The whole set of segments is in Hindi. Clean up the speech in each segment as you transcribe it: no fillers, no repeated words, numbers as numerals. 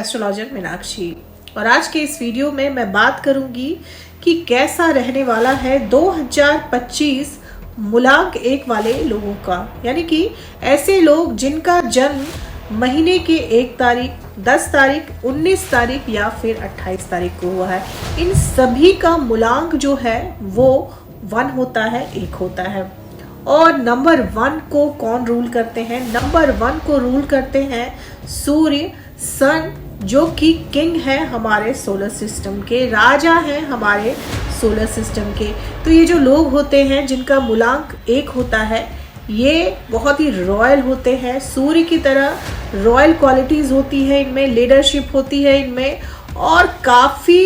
एस्ट्रोलॉजर मीनाक्षी और आज के इस वीडियो में मैं बात करूंगी कि कैसा रहने वाला है 2025 मूलांक 1 वाले लोगों का, यानी कि ऐसे लोग जिनका जन्म महीने के 1 तारीख, 10 तारीख, 19 तारीख या फिर 28 तारीख को हुआ है। इन सभी का मूलांक जो है वो 1 होता है, 1 होता है। और नंबर 1 को कौन रूल करते हैं? नंबर 1 को रूल करते हैं सूर्य, सन, जो कि किंग है हमारे सोलर सिस्टम के, राजा हैं हमारे सोलर सिस्टम के। तो ये जो लोग होते हैं जिनका मूलांक 1 होता है, ये बहुत ही रॉयल होते हैं। सूर्य की तरह रॉयल क्वालिटीज होती है इनमें, लीडरशिप होती है इनमें, और काफ़ी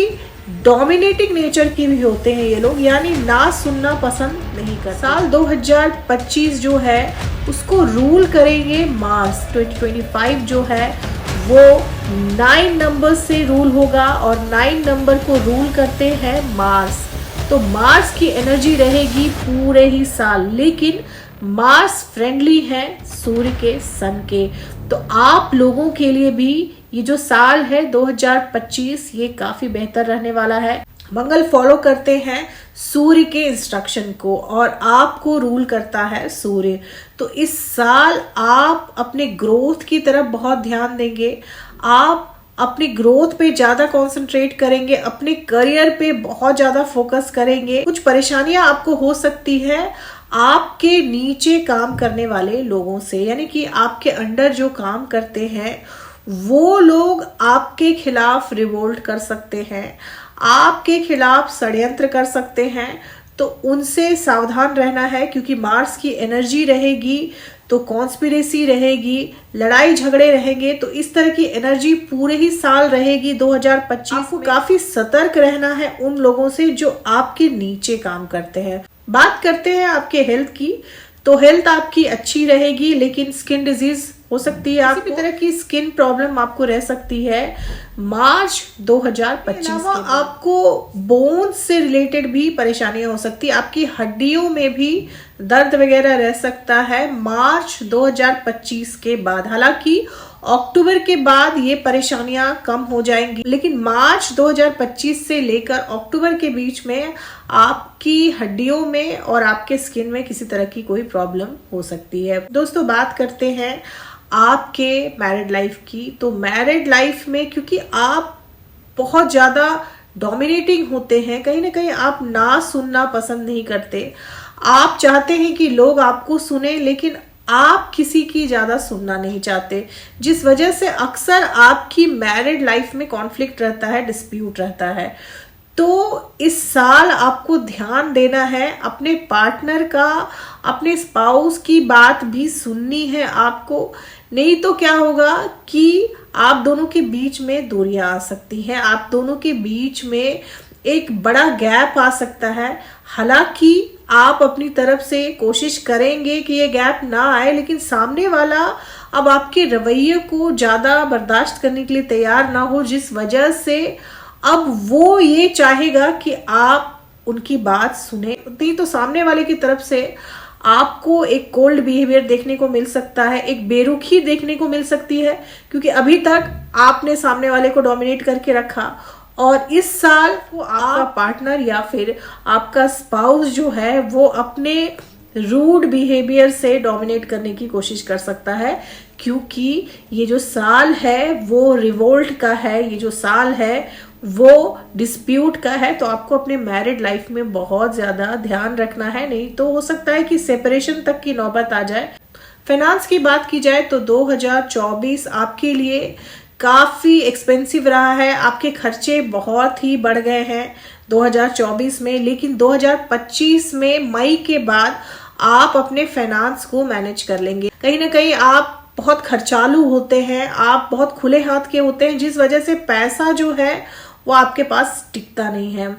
डोमिनेटिंग नेचर की भी होते हैं ये लोग, यानी ना सुनना पसंद नहीं करते। साल 2025 जो है उसको रूल करेंगे मार्स। 2025 जो है वो 9 नंबर से रूल होगा और 9 नंबर को रूल करते हैं मार्स। तो मार्स की एनर्जी रहेगी पूरे ही साल, लेकिन मार्स फ्रेंडली है सूर्य के, सन के। तो आप लोगों के लिए भी ये जो साल है 2025 ये काफी बेहतर रहने वाला है। मंगल फॉलो करते हैं सूर्य के इंस्ट्रक्शन को और आपको रूल करता है सूर्य। तो इस साल आप अपने ग्रोथ की तरफ बहुत ध्यान देंगे, आप अपनी ग्रोथ पे ज्यादा कंसंट्रेट करेंगे, अपने करियर पे बहुत ज्यादा फोकस करेंगे। कुछ परेशानियां आपको हो सकती है आपके नीचे काम करने वाले लोगों से, यानी कि आपके अंडर जो काम करते हैं वो लोग आपके खिलाफ रिवोल्ट कर सकते हैं, आपके खिलाफ षड्यंत्र कर सकते हैं। तो उनसे सावधान रहना है, क्योंकि मार्स की एनर्जी रहेगी तो कॉन्स्पिरेसी रहेगी, लड़ाई झगड़े रहेंगे। तो इस तरह की एनर्जी पूरे ही साल रहेगी 2025 को। काफी सतर्क रहना है उन लोगों से जो आपके नीचे काम करते हैं। बात करते हैं आपके हेल्थ की, तो हेल्थ आपकी अच्छी रहेगी, लेकिन स्किन डिजीज हो सकती है, किसी भी तरह की स्किन प्रॉब्लम आपको रह सकती है मार्च 2025 के। आपको बोन से रिलेटेड भी परेशानियां हो सकती है, आपकी हड्डियों में भी दर्द वगैरह रह सकता है मार्च 2025 के बाद। हालांकि अक्टूबर के बाद ये परेशानियां कम हो जाएंगी, लेकिन मार्च 2025 से लेकर अक्टूबर के बीच में आपकी हड्डियों में और आपके स्किन में किसी तरह की कोई प्रॉब्लम हो सकती है। दोस्तों, बात करते हैं आपके मैरिड लाइफ की। तो मैरिड लाइफ में क्योंकि आप बहुत ज्यादा डोमिनेटिंग होते हैं, कहीं ना कहीं आप ना सुनना पसंद नहीं करते, आप चाहते हैं कि लोग आपको सुने, लेकिन आप किसी की ज्यादा सुनना नहीं चाहते, जिस वजह से अक्सर आपकी मैरिड लाइफ में कॉन्फ्लिक्ट रहता है, डिस्प्यूट रहता है। तो इस साल आपको ध्यान देना है अपने पार्टनर का, अपने स्पाउस की बात भी सुननी है आपको, नहीं तो क्या होगा कि आप दोनों के बीच में दूरियां आ सकती हैं, आप दोनों के बीच में एक बड़ा गैप आ सकता है। हालांकि आप अपनी तरफ से कोशिश करेंगे कि ये गैप ना आए, लेकिन सामने वाला अब आपके रवैये को ज्यादा बर्दाश्त करने के लिए तैयार ना हो, जिस वजह से अब वो ये चाहेगा कि आप उनकी बात सुने। नहीं तो सामने वाले की तरफ से आपको एक कोल्ड बिहेवियर देखने को मिल सकता है, एक बेरुखी देखने को मिल सकती है, क्योंकि अभी तक आपने सामने वाले को डोमिनेट करके रखा। और इस साल वो आपका पार्टनर या फिर आपका स्पाउस जो है वो अपने रूड बिहेवियर से डोमिनेट करने की कोशिश कर सकता है, क्योंकि ये जो साल है वो रिवोल्ट का है, ये जो साल है वो डिस्प्यूट का है। तो आपको अपने मैरिड लाइफ में बहुत ज्यादा ध्यान रखना है, नहीं तो हो सकता है कि सेपरेशन तक की नौबत आ जाए। फाइनेंस की बात की जाए तो 2024 आपके लिए काफी एक्सपेंसिव रहा है, आपके खर्चे बहुत ही बढ़ गए हैं 2024 में, लेकिन 2025 में मई के बाद आप अपने फाइनेंस को मैनेज कर लेंगे। कहीं ना कहीं आप बहुत खर्चालू होते हैं, आप बहुत खुले हाथ के होते हैं, जिस वजह से पैसा जो है वो आपके पास टिकता नहीं है।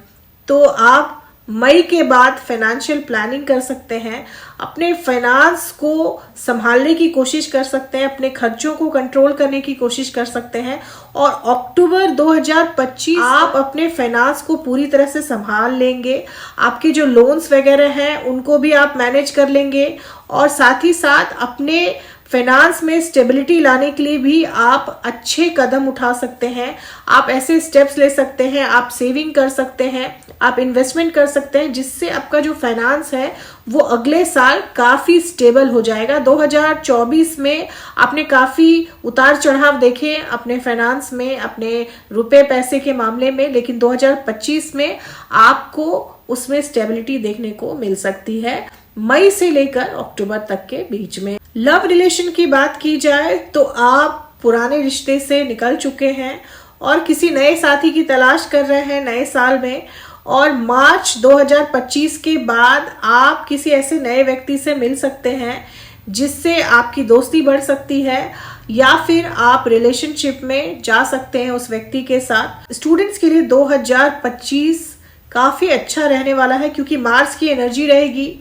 तो आप मई के बाद फाइनेंशियल प्लानिंग कर सकते हैं, अपने फाइनेंस को संभालने की कोशिश कर सकते हैं, अपने खर्चों को कंट्रोल करने की कोशिश कर सकते हैं। और अक्टूबर 2025 आप अपने फाइनेंस को पूरी तरह से संभाल लेंगे, आपके जो लोन्स वगैरह हैं उनको भी आप मैनेज कर लेंगे, और साथ ही साथ अपने फाइनेंस में स्टेबिलिटी लाने के लिए भी आप अच्छे कदम उठा सकते हैं। आप ऐसे स्टेप्स ले सकते हैं, आप सेविंग कर सकते हैं, आप इन्वेस्टमेंट कर सकते हैं, जिससे आपका जो फाइनेंस है वो अगले साल काफी स्टेबल हो जाएगा। 2024 में आपने काफी उतार चढ़ाव देखे अपने फाइनेंस में, अपने रुपए पैसे के मामले में, लेकिन 2025 में आपको उसमें स्टेबिलिटी देखने को मिल सकती है मई से लेकर अक्टूबर तक के बीच में। लव रिलेशन की बात की जाए तो आप पुराने रिश्ते से निकल चुके हैं और किसी नए साथी की तलाश कर रहे हैं नए साल में, और मार्च 2025 के बाद आप किसी ऐसे नए व्यक्ति से मिल सकते हैं जिससे आपकी दोस्ती बढ़ सकती है, या फिर आप रिलेशनशिप में जा सकते हैं उस व्यक्ति के साथ। स्टूडेंट्स के लिए 2025 काफी अच्छा रहने वाला है, क्योंकि मार्स की एनर्जी रहेगी।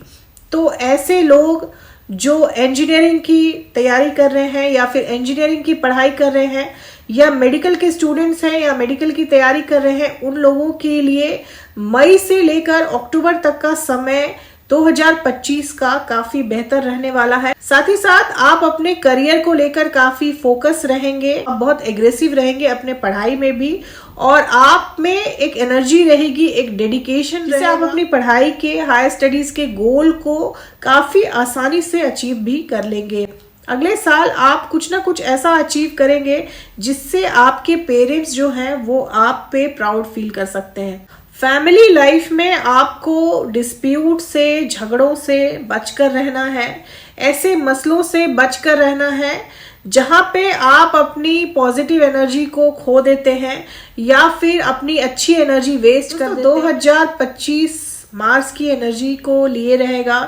तो ऐसे लोग जो इंजीनियरिंग की तैयारी कर रहे हैं या फिर इंजीनियरिंग की पढ़ाई कर रहे हैं, या मेडिकल के स्टूडेंट्स हैं या मेडिकल की तैयारी कर रहे हैं, उन लोगों के लिए मई से लेकर अक्टूबर तक का समय 2025 का काफी बेहतर रहने वाला है। साथ ही साथ आप अपने करियर को लेकर काफी फोकस रहेंगे, बहुत एग्रेसिव रहेंगे अपने पढ़ाई में भी, और आप में एक एनर्जी रहेगी, एक डेडिकेशन, जिससे आप अपनी पढ़ाई के, हायर स्टडीज के गोल को काफी आसानी से अचीव भी कर लेंगे। अगले साल आप कुछ ना कुछ ऐसा अचीव करेंगे जिससे आपके पेरेंट्स जो हैं वो आप पे प्राउड फील कर सकते हैं। फैमिली लाइफ में आपको डिस्प्यूट से, झगड़ों से बचकर रहना है, ऐसे मसलों से बचकर रहना है जहां पे आप अपनी पॉजिटिव एनर्जी को खो देते हैं या फिर अपनी अच्छी एनर्जी वेस्ट कर देते हैं। 2025 मार्स की एनर्जी को लिए रहेगा,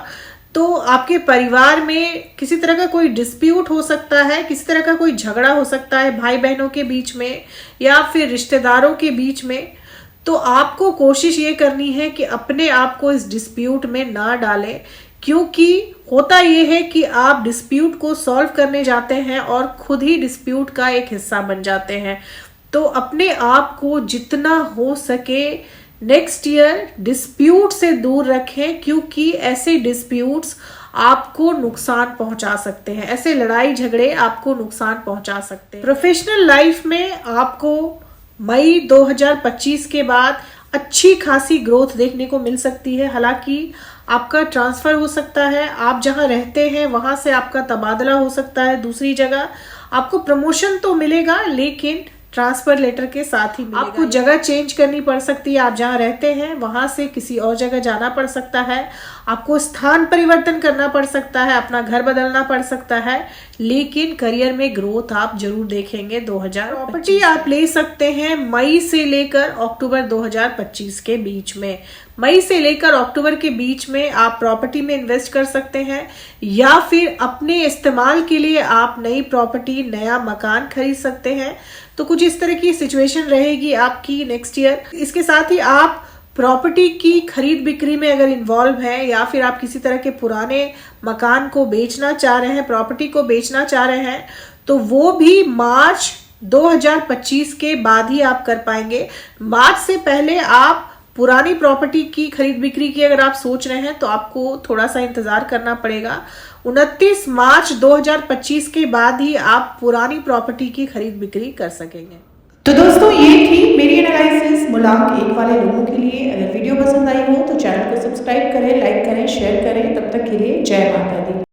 तो आपके परिवार में किसी तरह का कोई डिस्प्यूट हो सकता है, किसी तरह का कोई झगड़ा हो सकता है भाई बहनों के बीच में या फिर रिश्तेदारों के बीच में। तो आपको कोशिश ये करनी है कि अपने आप को इस डिस्प्यूट में ना डालें, क्योंकि होता ये है कि आप डिस्प्यूट को सॉल्व करने जाते हैं और खुद ही डिस्प्यूट का एक हिस्सा बन जाते हैं। तो अपने आप को जितना हो सके नेक्स्ट ईयर डिस्प्यूट से दूर रखें, क्योंकि ऐसे डिस्प्यूट्स आपको नुकसान पहुंचा सकते हैं, ऐसे लड़ाई झगड़े आपको नुकसान पहुंचा सकते हैं। प्रोफेशनल लाइफ में आपको मई 2025 के बाद अच्छी खासी ग्रोथ देखने को मिल सकती है। हालांकि आपका ट्रांसफर हो सकता है, आप जहां रहते हैं वहां से आपका तबादला हो सकता है दूसरी जगह, आपको प्रमोशन तो मिलेगा लेकिन ट्रांसफर लेटर के साथ ही मिलेगा। आपको जगह चेंज करनी पड़ सकती है, आप जहां रहते हैं वहां से किसी और जगह जाना पड़ सकता है, आपको स्थान परिवर्तन करना पड़ सकता है, अपना घर बदलना पड़ सकता है, लेकिन करियर में ग्रोथ आप जरूर देखेंगे। 2025 प्रॉपर्टी आप ले सकते हैं मई से लेकर अक्टूबर 2025 के बीच में। मई से लेकर अक्टूबर के बीच में आप प्रॉपर्टी में इन्वेस्ट कर सकते हैं, या फिर अपने इस्तेमाल के लिए आप नई प्रॉपर्टी, नया मकान खरीद सकते हैं। तो कुछ इस तरह की सिचुएशन रहेगी आपकी नेक्स्ट ईयर। इसके साथ ही आप प्रॉपर्टी की खरीद बिक्री में अगर इन्वॉल्व है, या फिर आप किसी तरह के पुराने मकान को बेचना चाह रहे हैं, प्रॉपर्टी को बेचना चाह रहे हैं, तो वो भी मार्च 2025 के बाद ही आप कर पाएंगे। मार्च से पहले आप पुरानी प्रॉपर्टी की खरीद बिक्री की अगर आप सोच रहे हैं तो आपको थोड़ा सा इंतजार करना पड़ेगा। 29 मार्च 2025 के बाद ही आप पुरानी प्रॉपर्टी की खरीद बिक्री कर सकेंगे। तो दोस्तों, ये थी मेरी एनालिसिस मूलांक 1 वाले लोगों के लिए। अगर वीडियो पसंद आई हो तो चैनल को सब्सक्राइब करें, लाइक करें, शेयर करें। तब तक के लिए जय माता दी।